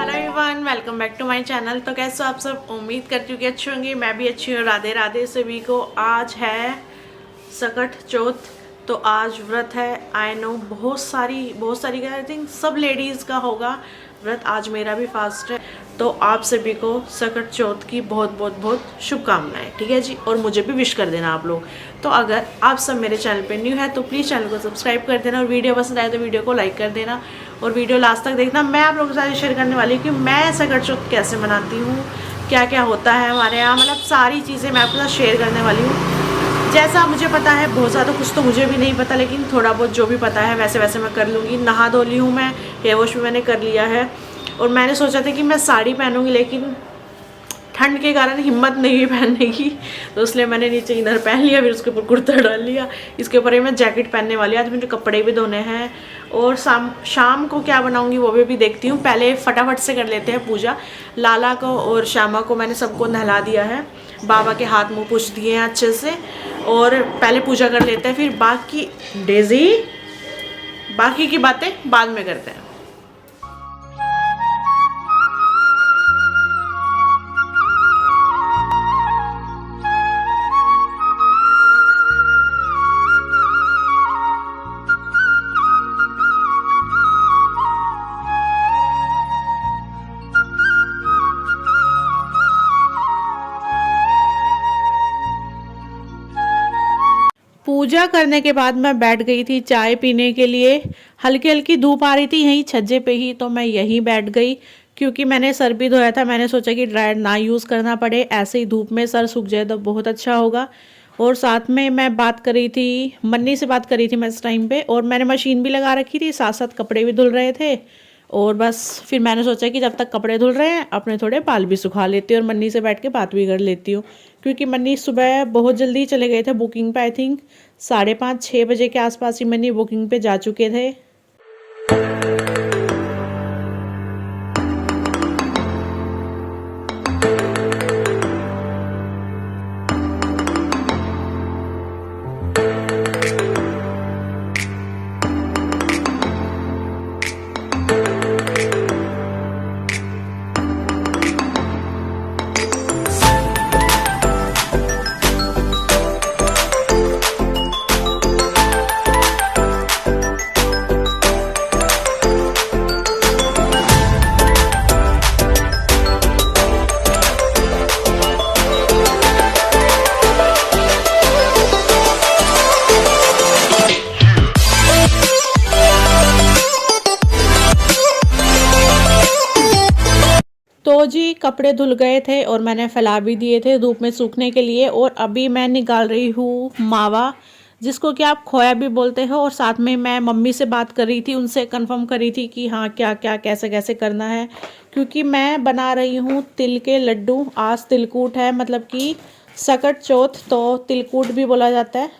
Hello everyone, welcome back to my channel. तो कैसे हो आप सब? उम्मीद करती हूँ कि अच्छी होंगी। मैं भी अच्छी हूँ। राधे राधे सभी को। आज है सकट चौथ, तो आज व्रत है। आई नो बहुत सारी आई थिंक सब लेडीज़ का होगा व्रत। आज मेरा भी फास्ट है। तो आप सभी को सकट चौथ की बहुत बहुत बहुत शुभकामनाएं, ठीक है जी। और मुझे भी विश कर देना आप लोग। तो अगर आप सब मेरे चैनल पे न्यू है तो प्लीज़ चैनल को सब्सक्राइब कर देना, और वीडियो पसंद आए तो वीडियो को लाइक कर देना, और वीडियो लास्ट तक देखना। मैं आप लोगों के साथ शेयर करने वाली हूँ कि मैं सकट चौथ कैसे मनाती हूँ, क्या क्या होता है हमारे यहाँ, मतलब सारी चीज़ें मैं आपके साथ शेयर करने वाली हूँ। जैसा मुझे पता है, बहुत ज़्यादा कुछ तो मुझे भी नहीं पता, लेकिन थोड़ा बहुत जो भी पता है वैसे वैसे मैं कर लूँगी। नहा धो ली हूँ मैं, हेयर वॉश भी मैंने कर लिया है। और मैंने सोचा था कि मैं साड़ी पहनूँगी, लेकिन ठंड के कारण हिम्मत नहीं हुई पहनने की, तो इसलिए मैंने नीचे इनर पहन लिया, फिर उसके ऊपर कुर्ता डाल लिया। इसके ऊपर ही मैं जैकेट पहनने वाली। आज मुझे कपड़े भी धोने हैं, और शाम को क्या बनाऊंगी वो भी देखती हूँ। पहले फटाफट से कर लेते हैं पूजा। लाला को और श्यामा को मैंने सबको नहला दिया है, बाबा के हाथ मुँह पोंछ दिए हैं अच्छे से, और पहले पूजा कर लेते हैं। फिर बाकी की बातें बाद में करते हैं। पूजा करने के बाद मैं बैठ गई थी चाय पीने के लिए। हल्की हल्की धूप आ रही थी यहीं छज्जे पे ही, तो मैं यहीं बैठ गई, क्योंकि मैंने सर भी धोया था। मैंने सोचा कि ड्रायर ना यूज़ करना पड़े, ऐसे ही धूप में सर सूख जाए तो बहुत अच्छा होगा। और साथ में मैं बात कर रही थी, मन्नी से बात कर रही थी मैं इस टाइम पे, और मैंने मशीन भी लगा रखी थी, साथ साथ कपड़े भी धुल रहे थे। और बस फिर मैंने सोचा कि जब तक कपड़े धुल रहे हैं अपने थोड़े बाल भी सुखा लेती हूँ, और मन्नी से बैठ के बात भी कर लेती हूँ। क्योंकि मन्नी सुबह बहुत जल्दी चले गए थे बुकिंग पे। आई थिंक 5:30-6 बजे के आसपास ही मन्नी बुकिंग पे जा चुके थे। तो जी कपड़े धुल गए थे और मैंने फैला भी दिए थे धूप में सूखने के लिए। और अभी मैं निकाल रही हूँ मावा, जिसको कि आप खोया भी बोलते हो। और साथ में मैं मम्मी से बात कर रही थी, उनसे कंफर्म कर रही थी कि हाँ क्या क्या कैसे कैसे करना है, क्योंकि मैं बना रही हूँ तिल के लड्डू। आज तिलकूट है, मतलब कि सकट चौथ, तो तिलकूट भी बोला जाता है,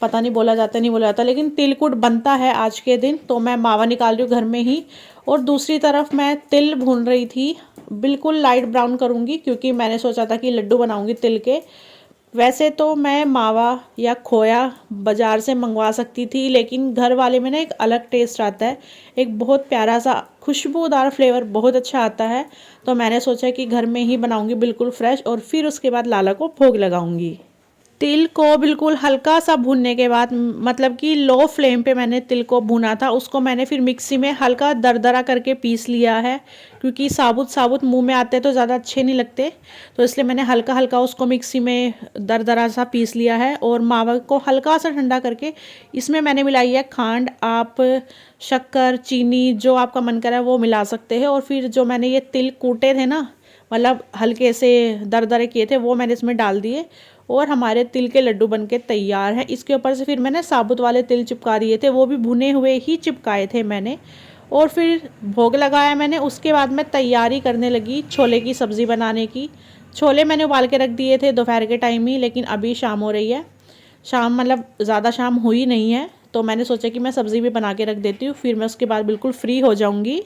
पता नहीं बोला जाता नहीं बोला जाता, लेकिन तिलकुट बनता है आज के दिन। तो मैं मावा निकाल रही हूँ घर में ही, और दूसरी तरफ मैं तिल भून रही थी। बिल्कुल लाइट ब्राउन करूँगी, क्योंकि मैंने सोचा था कि लड्डू बनाऊँगी तिल के। वैसे तो मैं मावा या खोया बाज़ार से मंगवा सकती थी, लेकिन घर वाले में ना एक अलग टेस्ट आता है, एक बहुत प्यारा सा खुशबूदार फ्लेवर बहुत अच्छा आता है। तो मैंने सोचा कि घर में ही बनाऊँगी बिल्कुल फ्रेश, और फिर उसके बाद लाला को भोग लगाऊँगी। तिल को बिल्कुल हल्का सा भूनने के बाद, मतलब कि लो फ्लेम पे मैंने तिल को भुना था, उसको मैंने फिर मिक्सी में हल्का दरदरा करके पीस लिया है, क्योंकि साबुत साबुत मुंह में आते तो ज़्यादा अच्छे नहीं लगते। तो इसलिए मैंने हल्का हल्का उसको मिक्सी में दरदरा सा पीस लिया है। और मावा को हल्का सा ठंडा करके इसमें मैंने मिलाई है खांड। आप शक्कर, चीनी, जो आपका मन करे वो मिला सकते हैं। और फिर जो मैंने ये तिल कूटे थे ना, मतलब हल्के से दरदरे किए थे, वो मैंने इसमें डाल दिए, और हमारे तिल के लड्डू बनके तैयार हैं। इसके ऊपर से फिर मैंने साबुत वाले तिल चिपका दिए थे, वो भी भुने हुए ही चिपकाए थे मैंने। और फिर भोग लगाया मैंने। उसके बाद मैं तैयारी करने लगी छोले की सब्ज़ी बनाने की। छोले मैंने उबाल के रख दिए थे दोपहर के टाइम ही, लेकिन अभी शाम हो रही है। शाम मतलब ज़्यादा शाम हुई नहीं है, तो मैंने सोचा कि मैं सब्ज़ी भी बना के रख देती हूँ, फिर मैं उसके बाद बिल्कुल फ्री हो जाऊँगी।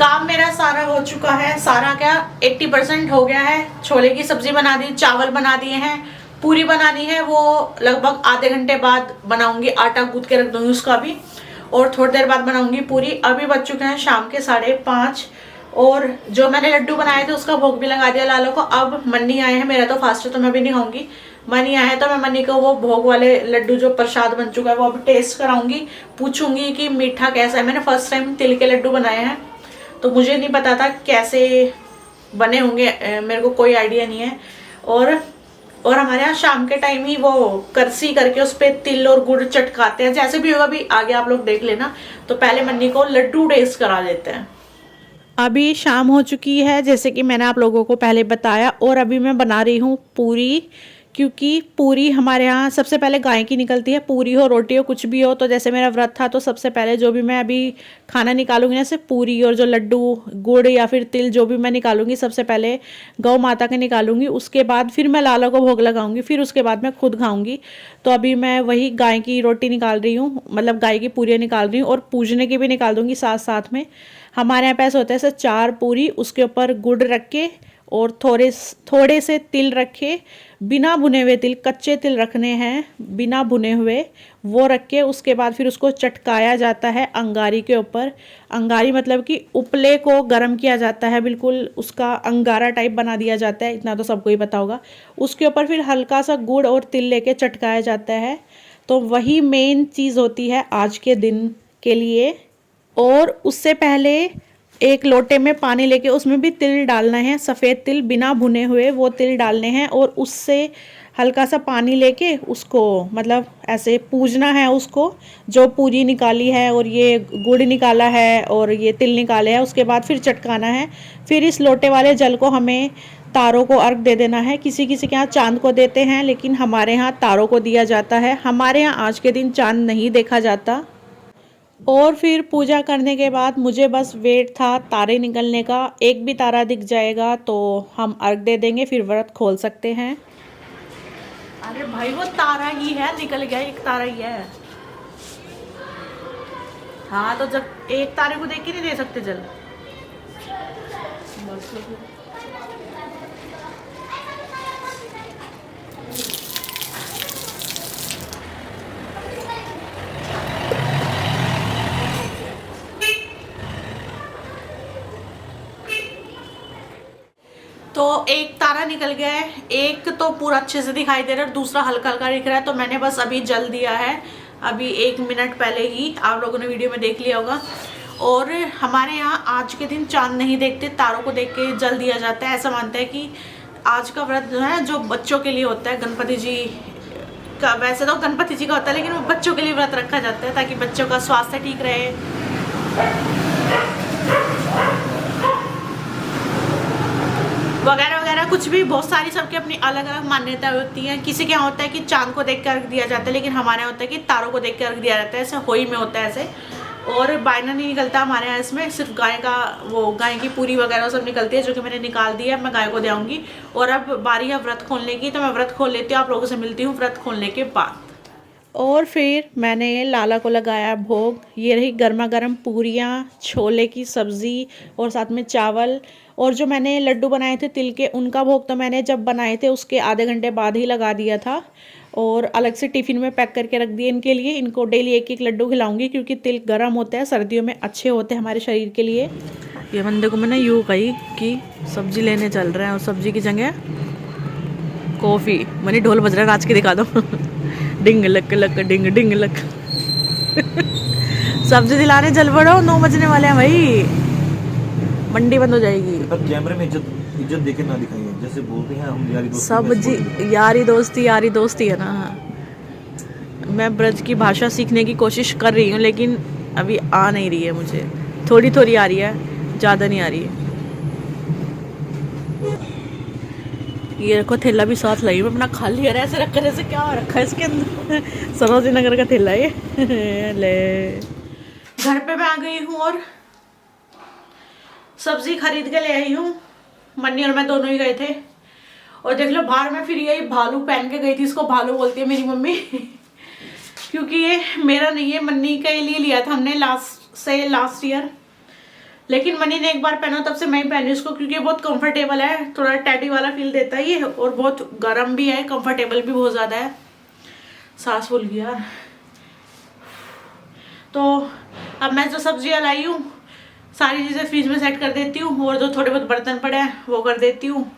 काम मेरा सारा हो चुका है, सारा क्या 80% हो गया है। छोले की सब्जी बना दी, चावल बना दिए हैं, पूरी बनानी है, वो लगभग आधे घंटे बाद बनाऊंगी, आटा गूंथ के रख दूंगी उसका भी, और थोड़ी देर बाद बनाऊंगी पूरी। अभी बज चुके हैं शाम के 5:30, और जो मैंने लड्डू बनाए थे उसका भोग भी लगा दिया लालों को। अब मन्नी आए हैं, मेरा तो फास्ट है तो मैं भी नहीं खाऊंगी, मनी आए हैं तो मैं मनी को वो भोग वाले लड्डू जो प्रसाद बन चुका है वो अभी टेस्ट कराऊंगी, पूछूंगी कि मीठा कैसा है। मैंने फर्स्ट टाइम तिल के लड्डू बनाए हैं तो मुझे नहीं पता था कैसे बने होंगे, मेरे को कोई आइडिया नहीं है। और हमारे यहाँ शाम के टाइम ही वो करसी करके उस पर तिल और गुड़ चटकाते हैं, जैसे भी होगा अभी आगे आप लोग देख लेना। तो पहले मन्नी को लड्डू टेस्ट करा देते हैं। अभी शाम हो चुकी है जैसे कि मैंने आप लोगों को पहले बताया, और अभी मैं बना रही हूँ पूरी, क्योंकि पूरी हमारे यहाँ सबसे पहले गाय की निकलती है, पूरी हो रोटी हो कुछ भी हो। तो जैसे मेरा व्रत था तो सबसे पहले जो भी मैं अभी खाना निकालूंगी ना, सिर्फ पूरी और जो लड्डू गुड़ या फिर तिल जो भी मैं निकालूंगी सबसे पहले गौ माता के निकालूंगी, उसके बाद फिर मैं लाला को भोग लगाऊंगी, फिर उसके बाद मैं खुद खाऊंगी। तो अभी मैं वही गाय की रोटी निकाल रही हूँ, मतलब गाय की पूरियाँ निकाल रही हूँ, और पूजने की भी निकाल दूंगी साथ साथ में। हमारे यहाँ पैसे होते हैं ऐसे 4 पूरी, उसके ऊपर गुड़ रख के और थोड़े से तिल रखे, बिना भुने हुए तिल, कच्चे तिल रखने हैं बिना भुने हुए, वो रख के उसके बाद फिर उसको चटकाया जाता है अंगारी के ऊपर। अंगारी मतलब कि उपले को गर्म किया जाता है, बिल्कुल उसका अंगारा टाइप बना दिया जाता है, इतना तो सबको ही पता होगा। उसके ऊपर फिर हल्का सा गुड़ और तिल लेके चटकाया जाता है। तो वही मेन चीज़ होती है आज के दिन के लिए। और उससे पहले एक लोटे में पानी लेके उसमें भी तिल डालना है, सफ़ेद तिल बिना भुने हुए वो तिल डालने हैं, और उससे हल्का सा पानी लेके उसको मतलब ऐसे पूजना है उसको, जो पूरी निकाली है और ये गुड़ निकाला है और ये तिल निकाले हैं, उसके बाद फिर चटकाना है। फिर इस लोटे वाले जल को हमें तारों को अर्घ दे देना है। किसी किसी के यहाँ चांद को देते हैं, लेकिन हमारे यहाँ तारों को दिया जाता है। हमारे यहाँ आज के दिन चांद नहीं देखा जाता। और फिर पूजा करने के बाद मुझे बस वेट था तारे निकलने का, एक भी तारा दिख जाएगा तो हम अर्घ दे देंगे, फिर व्रत खोल सकते हैं। अरे भाई वो तारा ही है, निकल गया, एक तारा ही है। हाँ तो जब एक तारे को देख के नहीं दे सकते जल। तो एक तारा निकल गया है, एक तो पूरा अच्छे से दिखाई दे रहा है और दूसरा हल्का हल्का दिख रहा है। तो मैंने बस अभी जल दिया है, अभी 1 मिनट पहले ही, आप लोगों ने वीडियो में देख लिया होगा। और हमारे यहाँ आज के दिन चांद नहीं देखते, तारों को देख के जल दिया जाता है। ऐसा मानते हैं कि आज का व्रत जो है जो बच्चों के लिए होता है, गणपति जी का, वैसे तो गणपति जी का होता है लेकिन वो बच्चों के लिए व्रत रखा जाता है ताकि बच्चों का स्वास्थ्य ठीक रहे वगैरह वगैरह, कुछ भी, बहुत सारी सबकी अपनी अलग अलग मान्यताएं होती हैं। किसी के यहाँ होता है कि चांद को देख कर अर्घ दिया जाता है, लेकिन हमारे यहाँ होता है कि तारों को देख कर अर्घ दिया जाता है, ऐसे होई में होता है ऐसे। और बायना नहीं निकलता हमारे यहाँ, इसमें सिर्फ गाय का वो गाय की पूरी वगैरह सब निकलती है, जो कि मैंने निकाल दी है। अब मैं गाय को दे आऊँगी और अब बारी है व्रत खोलने की, तो मैं व्रत खोल लेती हूँ, आप लोगों से मिलती हूँ व्रत खोलने के बाद। और फिर मैंने लाला को लगाया भोग। ये रही गर्मा गर्म पूरियाँ, छोले की सब्ज़ी और साथ में चावल। और जो मैंने लड्डू बनाए थे तिल के, उनका भोग तो मैंने जब बनाए थे उसके आधे घंटे बाद ही लगा दिया था, और अलग से टिफ़िन में पैक करके रख दिए इनके लिए। इनको डेली 1-1 लड्डू खिलाऊंगी क्योंकि तिल गर्म होते हैं, सर्दियों में अच्छे होते हैं हमारे शरीर के लिए। ये बंदे को मैंने यूँ कही कि सब्जी लेने चल रहे हैं और सब्जी की जगह कॉफ़ी। मैंने ढोल बज रहा है, नाच के दिखा दो डिंग लक लक डिंग डिंग लक सब्जी दिलाने चल पड़ो, 9 बजने वाले हैं भाई, मंडी बंद हो जाएगी। पर कैमरे में इज्जत देके ना दिखाइए, जैसे बोलते हैं हम यारी दोस्ती। सब्जी यारी दोस्ती है ना। मैं ब्रज की भाषा सीखने की कोशिश कर रही हूँ, लेकिन अभी आ नहीं रही है मुझे, थोड़ी थोड़ी आ रही है, ज़्यादा नहीं आ रही है। ये देखो थैला भी साथ लाई, मैं अपना खाली है ऐसे रख कर, ऐसे क्या रखा है इसके अंदर सरोजी नगर का थैला ये ले। घर पे मैं आ गई हूँ और सब्जी खरीद के ले आई हूँ। मन्नी और मैं दोनों ही गए थे, और देख लो बाहर में फिर यही भालू पहन के गई थी, इसको भालू बोलती है मेरी मम्मी क्योंकि ये मेरा नहीं है, मन्नी के लिए लिया था हमने लास्ट ईयर, लेकिन मनी ने एक बार पहना तब से मैं ही पहनी उसको, क्योंकि ये बहुत कंफर्टेबल है, थोड़ा टैडी वाला फील देता है ये, और बहुत गर्म भी है, कंफर्टेबल भी बहुत ज़्यादा है। सांस फूल गया। तो अब मैं जो सब्जियां लाई हूँ सारी चीज़ें फ्रिज में सेट कर देती हूँ, और जो थोड़े बहुत बर्तन पड़े हैं वो कर देती हूँ।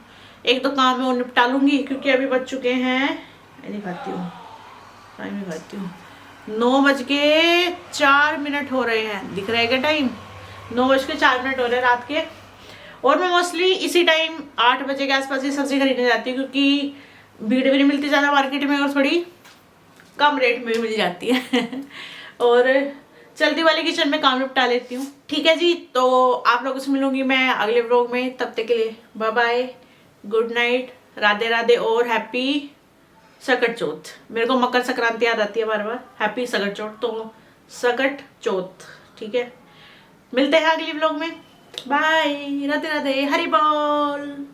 एक दो काम मैं वो निपटा लूँगी, क्योंकि अभी बज चुके हैं, नहीं खाती हूँ टाइम ही खाती हूँ, 9:04 हो रहे हैं। दिख रहा है क्या टाइम? 9:04 हो रहे हैं रात के। और मैं मोस्टली इसी टाइम 8 बजे के आसपास ही सब्जी खरीदने जाती हूँ, क्योंकि भीड़ भी नहीं मिलती ज़्यादा मार्केट में, और थोड़ी कम रेट में भी मिल जाती है और जल्दी वाले किचन में काम निपटा लेती हूँ। ठीक है जी, तो आप लोगों से मिलूंगी मैं अगले व्लॉग में। तब तक के लिए bye bye, good night, Radhe Radhe और हैप्पी सकट चौथ। मेरे को मकर संक्रांति याद आती है बार बार, हैप्पी सकट चौथ, तो सकट चौथ। ठीक है, मिलते हैं अगले व्लॉग में। बाय, राधे राधे, हरि बोल।